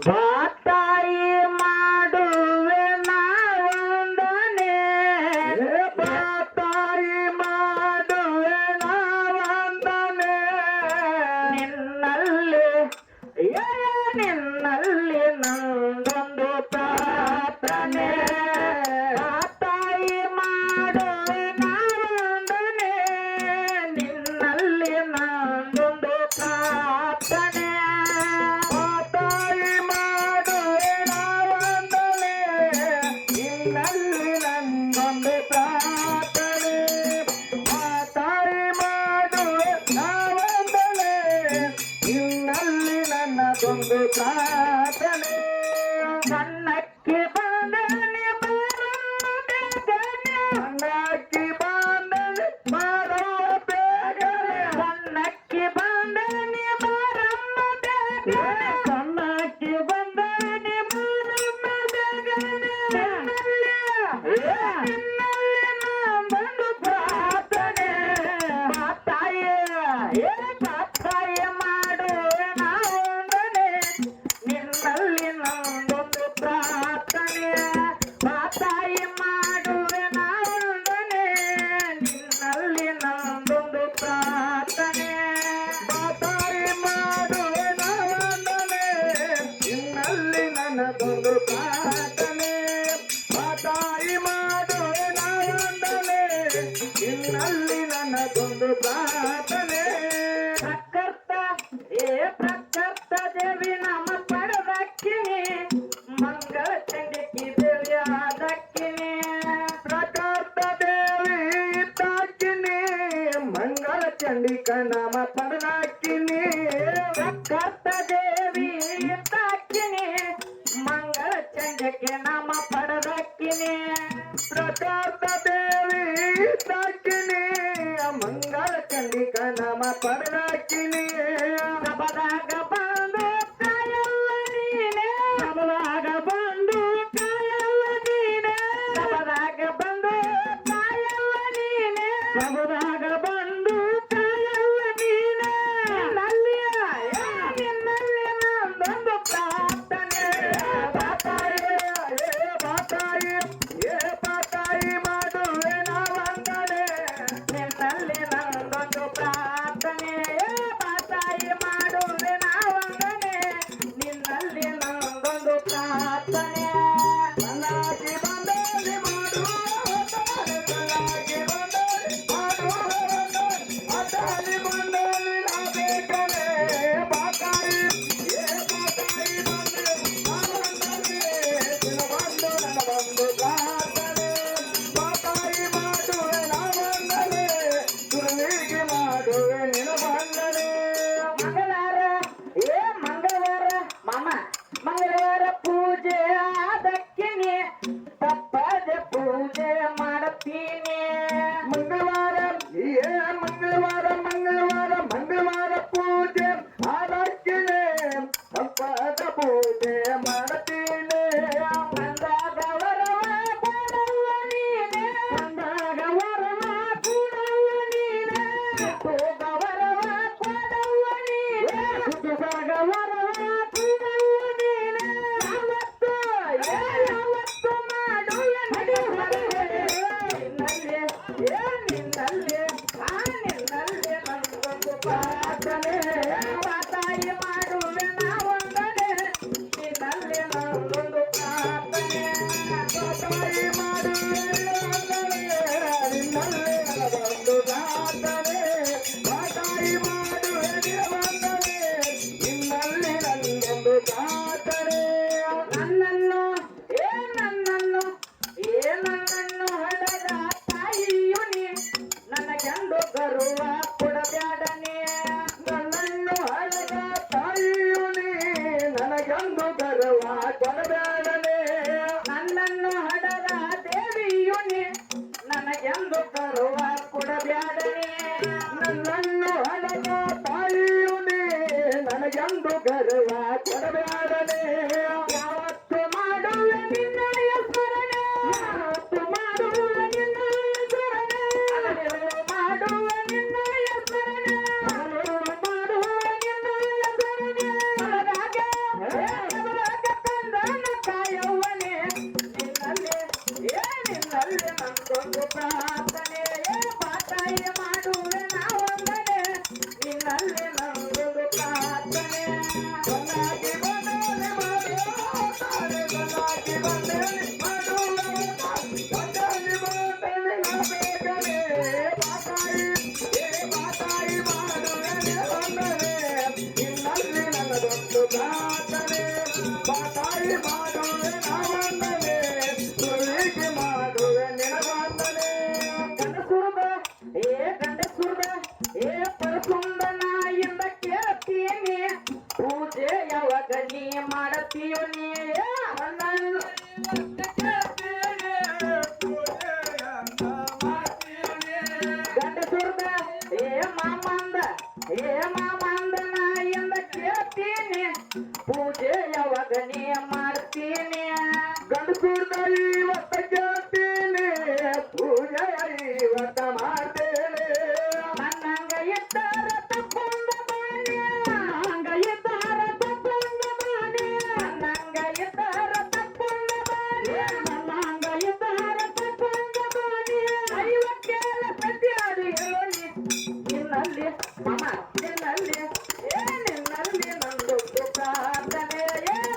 ಬಾತಾಯಿ ಮಾಡುವೆ ನಾವಂದನೆ ಬಾತಾಯಿ ಮಾಡುವೆ ನಾವಂದನೆ ನಿನ್ನಲ್ಲಿ ನಿನ್ನಲ್ಲಿ ನಂದೊಂದು ಪ್ರಾರ್ಥನೆ ಬಾತಾಯಿ ಮಾಡುವೆ ನಾವಂದನೆ ನಿನ್ನಲ್ಲಿ ನಂದೊಂದು ಪ್ರಾರ್ಥನೆ ಒಂದು ಪ್ರಾರ್ಥನೆ ಸಣ್ಣಕ್ಕಿ ಬಂದನೆ ಸಣ್ಣಕ್ಕಿ ಬಂದನೆ ಮಾಡೋ ಬೇಗನೆ ಸಣ್ಣಕ್ಕಿ ಬಂದನೆ ಮಾರಮ್ಮ ಬೇಗನೆ ಸಣ್ಣಕ್ಕಿ ಬಂದನೆ ಮಾರಮ್ಮ ಬೇಗನೆ ಬಂದು ಪ್ರಾರ್ಥನೆ ಮಾತಾಯ ಮಾತಾಯ ಮಾಡುವೆ ನಾವು ನಿನ್ನಲ್ಲಿ ನಂದೊಂದು ಪ್ರಾರ್ಥನೆ ಮಾತಾಯಿ ಮಾಡುವೆ ನಾವಂದನೆ ನಿನ್ನಲ್ಲಿ ನಂದೊಂದು ಪ್ರಾರ್ಥನೆ ಮಾತಾಯಿ ಮಾಡುವೆ ನಾವಂದನೆ ನಿನ್ನಲ್ಲಿ ನನ್ನದೊಂದು ಪ್ರಾರ್ಥನೆ ಮಾತಾಯಿ ಮಾಡುವೆ ನಾವಂದನೆ ನಿನ್ನಲ್ಲಿ ನನ್ನದೊಂದು ಪ್ರಾರ್ಥನೆ ಪ್ರಕರ್ತ ಪ್ರಕರ್ತ ದೇವಿ ನಮ್ಮ ಪಡದಕ್ಕಿನಿ ಮಂಗಳ ಚಂಡಿಕಿ ದೇವಿ ಆದಕ್ಕಿನಿ ಪ್ರಕರ್ತ ದೇವಿ ತಾಕಿನಿ ಮಂಗಳ ಚಂಡಿಕ ನಾಮ ಪಡದಾಕಿನಿ ಪ್ರಕರ್ತ ದೇವಿ ತಾಕಿನಿ ಮಂಗಳ ಚಂಡಿಕೆ ನಾಮ ಪಡದಕ್ಕಿನಿ ಪ್ರಕರ್ತ ದೇವಿ ತಾಕಿನಿ ಮಂಗಳ ಚಂಡಿಕ ನಾಮ ಪಡದಾಕಿನಿ ಸಬದಾಗ ಬಂದು ಕಾಯಲ್ಲ ನೀನೆ ಸಬದಾಗ ಬಂದು ಕಾಯಲ್ಲ ನೀನೆ ಸಬದಾಗ ಬಂದು ಕಾಯಲ್ಲ ನೀನೆ ಸಬದಾಗ ಬಂದು ಕಾಯಲ್ಲ ನೀನೆ ನಿನ್ನಲ್ಲಿ ನಂದೊಂದು ಪ್ರಾರ್ಥನೆ ಬಾತಾಯಿ ಬಾತಾಯಿ ಮಾಡುವೆ ನಾವಂದನೆ ನಿನ್ನಲ್ಲಿ ನಂದೊಂದು ಪ್ರಾರ್ಥನೆ ಬಾತಾಯಿ ಮಾಡುವೆ ನಾವಂದನೆ ನಿನ್ನಲ್ಲಿ ನಂದೊಂದು ಪ್ರಾರ್ಥನೆ ನನ್ನಾಗಿ ಬಂದಲ್ಲಿ ಮಾಡುವ ನನ್ನಾಗಿ ಬಂದಲ್ಲಿ ಮಾಡುವ ಅದಾಲಿ ಬಂದಲ್ಲಿ ನಾ ಬೇಕನೆ ಬಾತಾಯಿ ಬಾತಾಯಿ ಬಂದೆ ನಾವಂದನೆ ನಿನ್ನ ಬಂದು ನನ್ನ ಬಂದು ಪ್ರಾರ್ಥನೆ ಬಾತಾಯಿ ಮಾಡುವೆ ನಾವಂದನೆ ತುಳುವಿಗೆ ಮಾಡುವೆ ನಿನ್ನ ಬಂದನೆ ಮಂಗಳವಾರ ಮಾಮ ಮಂಗಳವಾರ ಪೂಜೆ ಆದಕ್ಕಿನಿ ತಪ್ಪದೆ ಪೂಜೆ ಮಾಡುತ್ತೀನಿ ಮಂಗಳವಾರ ಮಂಗಳವಾರ ಪೂಜೆ ಆದಕ್ಕಿನಿ ತಪ್ಪದ ಪೂಜೆ ಮಾಡುತ್ತೀನಿ ಬಂದಾಗ ವರವ ಕೊಡವ ನೀನೆ ಬಂದಾಗ ವರವ ಕೊಡವ ನೀನೆ ಹೋಗ ವರವ ಕೊಡವ ನೀನೆ ಸುಖದಾಗ ವರವ ಕೊಡವ ನೀನೆ ಯಾವತ್ತು ಮಾಡುವೆ ನಿನ್ನಲ್ಲಿ ನಿನ್ನಲ್ಲಿ ನಂದೊಂದು ಪ್ರಾರ್ಥನೆ ಮಾತಾಯಿ ಮಾಡುವೆ ನಾವಂದನೆ ನಿನ್ನಲ್ಲಿ ನಂದೊಂದು ಪ್ರಾರ್ಥನೆ ಮಾತಾಯಿ ಮಾಡುವೆ ನಿನ್ನಲ್ಲಿ ನಂದೊಂದು ಪ್ರಾರ್ಥನೆ ಮಾತಾಯಿ ಮಾಡುವೆ ನಿನ್ನಲ್ಲಿ ನಿನ್ನಲ್ಲಿ ನಂದೊಂದು ಪ್ರಾರ್ಥನೆ ನನ್ನನ್ನು ಹಡದ ತಾಯಿಯು ನೀ ನನಗೆಂದು ಗರ್ವ ಕೊಡಬ್ಯಾಡನೆ ನನ್ನನ್ನು ಹಡದ ತಾಯಿಯು ನೀ ನನಗೆಂದು ಗರ್ವ ಕೊಡಬ್ಯಾಡನೆ ನನ್ನನ್ನು ಹಡದ ದೇವಿಯು ನೀ ನನಗೆಂದು ಗರ್ವ ಕೊಡಬ್ಯಾಡನೆ ನನ್ನನ್ನು ಹಡದ ತಾಯಿಯು ನೀ ನನಗೆಂದು ಗರ್ವ ಕೊಡಬ್ಯಾಡನೆ ಯಾವತ್ತು ಮಾಡುವೆ ನಿನ್ನಯ ಸ್ಮರಣೆ ಯಾವತ್ತು ಮಾಡುವೆ ನಿನ್ನಯ ಸ್ಮರಣೆ ಮಾಡುವೆ ನಿನ್ನ ಹೇಮ ಮಂದನ ಎಂದ ಕೇಳ್ತೀನಿ ಪೂಜೆ ಯಾವಾಗ ನೀ ಮಾಡ್ತೀನಿ ಗಂಡಸೂರ್ದ ಇವತ್ತ ಕೇಳ್ತೀನಿ ಪೂಜೆ ಇವತ್ತ ಮಾಡ್ತೇನೆ ನನ್ನಂಗ ಇದ್ದಾರ ತಪ್ಪೊಂದ ಬಾಣಿ ನನ್ನಂಗ ಇದ್ದಾರ ತಪ್ಪೊಂದ ಬಾಣಿ ನನ್ನಂಗ ಇದ್ದಾರ ತಪ್ಪೊಂದ ಬಾಣಿ ನನ್ನಂಗ ಇದ್ದಾರ ತಪ್ಪೊಂದ ಬಾಣಿ ಐವತ್ತೇಳ ಪ್ರತಿಯಾಡಿ ಹೇಳಿ ನಿನ್ನಲ್ಲಿ ಮಮ ನಿನ್ನಲ್ಲಿ ನಿನ್ನಲ್ಲಿ ನಂದೊಂದು ಪ್ರಾರ್ಥನೆ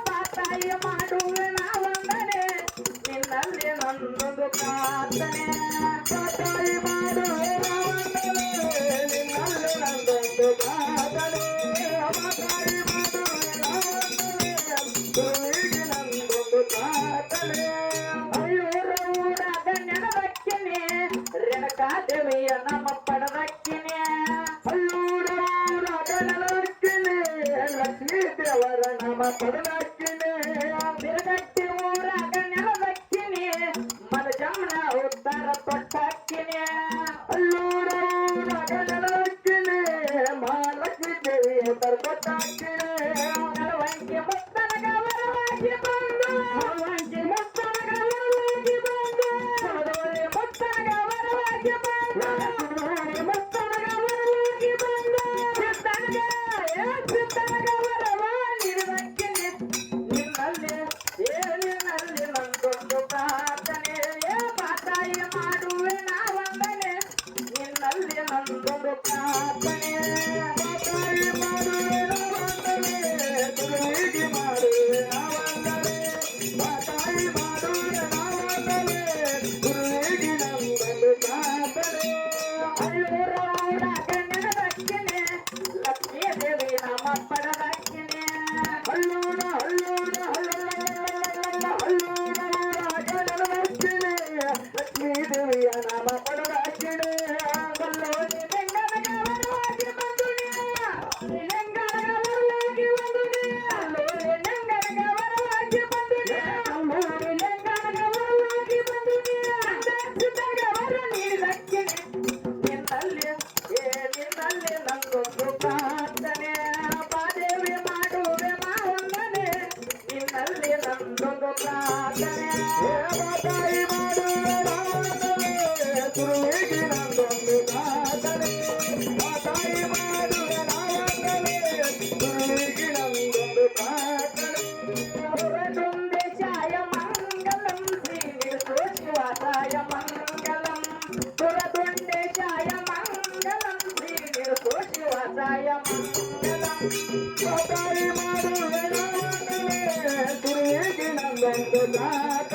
ಬಾತಾಯಿ ಮಾಡುವೆ ನಾವಂದನೆ ನಿನ್ನಲ್ಲಿ ನಂದೊಂದು ಪ್ರಾರ್ಥನೆ ಬಾತಾಯಿ ಮಾಡುವೆ ನಾವಂದನೆ ನಿನ್ನಲ್ಲಿ ನಂದೊಂದು ಪ್ರಾರ್ಥನೆ ಬಾತಾಯಿ ಮಾಡುವೆ ನಾವಂದನೆ ಗುರುವಿಗೆ ನಂದೊಂದು ಪ್ರಾರ್ಥನೆ ಅಯ್ಯೂರ ಊರಾಗ ನೆನದಕ್ಕಿನಿ ರೇಣುಕಾದೇವಿಯ ನಮ್ಮ ಪಡದಕ್ಕಿನಿ ಅಲ್ಲೂರ ಗಣಲಕ್ಕಿನಿ ಲಕ್ಷ್ಮೀ ದೇವರ ನಮ ಪದಲಕ್ಕಿನಿ ಬಿರಗಟ್ಟಿ ಊರಾಗ ನೆನದಕ್ಕಿನಿ ಮಲಜಮ್ಮನ ಉತ್ತರ ತೊಟ್ಟಕ್ಕಿನಿ ಅಲ್ಲೂರ ಗಣಲಕ್ಕಿನಿ ಮಹಾಲಕ್ಷ್ಮೀ ದೇವಿಯ ತರ್ಕೊಟ್ಟಾಕಿನಿ ನಲವಂಕಿ ಮುತ್ತನಗ ವರವಾಗಿ ಬಂದು ನಲವಂಕಿ ಮುತ್ತನಗ ವರವಾಗಿ ಬಂದು ನಲವಂಕಿ ಮುತ್ತನಗ ವರವಾಗಿ ಬಂದು ನಲವಂಕಿ ಮುತ್ತನಗ ವರವಾಗಿ ಬಂದು ಸಿದ್ದನಗ ವರವ ನೀಡಿದಕ್ಕಿನಿ ನಿನ್ನಲ್ಲಿ ನಿನ್ನಲ್ಲಿ ನಂದೊಂದು ಪ್ರಾರ್ಥನೆ ಬಾತಾಯಿ ಮಾಡುವೆ ನಾವಂದನೆ ನಿನ್ನಲ್ಲಿ ನಂದೊಂದು ಪ್ರಾರ್ಥನೆ ಬಾತಾಯಿ ಮಾಡುವೆ ನಾವಂದನೆ ಗುರುವಿಗೆ ಮಾಡುವೆ ನಾವಂದನೆ ಬಾತಾಯಿ ಮಾಡುವೆ ನಾವಂದನೆ ಗುರುವಿಗೆ ನಂದೊಂದು ಪ್ರಾರ್ಥನೆ ಅಲ್ಲೂರ ಊರಾಗ ನೆನದಕ್ಕಿನಿ ಲಕ್ಷ್ಮೀ ದೇವಿ ನಮ್ಮ ಪಡದಕ್ಕಿನಿ ಹಲ್ಲೂರ ಗಣಲಕ್ಕಿನಿ ಲಕ್ಷ್ಮೀ ದೇವಿಯ ನಾಮ ಪಡದಾಕಿನಿ ಕಲ್ಲೋನಿ ಬೆಂಗನಗ ವರವಾಗಿ ಬಂದು ನಿನಂಗನಗ ವರವಾಗಿ ಬಂದು ಕಲ್ಲೋನಿ ನಂಗನಗ ವರವಾಗಿ ಬಂದು ಕಲ್ಲೋನಿ ನಂಗನಗ ವರವಾಗಿ ಬಂದು ಸಿದ್ಧಗ ವರ ನೀಡಕ್ಕಿನಿ ನಿನ್ನಲ್ಲಿ ನಿನ್ನಲ್ಲಿ ನಂದೊಂದು ಪ್ರಾರ್ಥನೆ ಬಾದೇವಿ ಮಾಡುವೆ ಮಾವಂದನೆ ನಿನ್ನಲ್ಲಿ ನಂದೊಂದು ಪ್ರಾರ್ಥನೆ ಬಾತಾಯಿ ಮಾಡುವೆ ನಾವಂದನೆ ಗುರುವಿಗೆ ನಂದೊಂದು ಪ್ರಾರ್ಥನೆ ಬಾತಾಯಿ ಮಾಡುವೆ ನಾವಂದನೆ ಗುರುವಿಗೆ ನಂದೊಂದು ಪ್ರಾರ್ಥನೆ ಸುರದುಂದೇಶಾಯ ಮಂಗಲಂ ಶ್ರೀ ನಿರ್ದೋಷಿವಾಸಾಯ ಮಂಗಲಂ ಸುರದುಂದೇಶಾಯ ಮಂಗಲಂ ಶ್ರೀ ನಿರ್ದೋಷಿವಾಸಾಯ ಮಂಗಲಂ ಬಾತಾಯಿ ಮಾಡುವೆ ನಾವಂದನೆ ಗುರುವಿಗೆ ನಂದೊಂದು ಪ್ರಾರ್ಥನೆ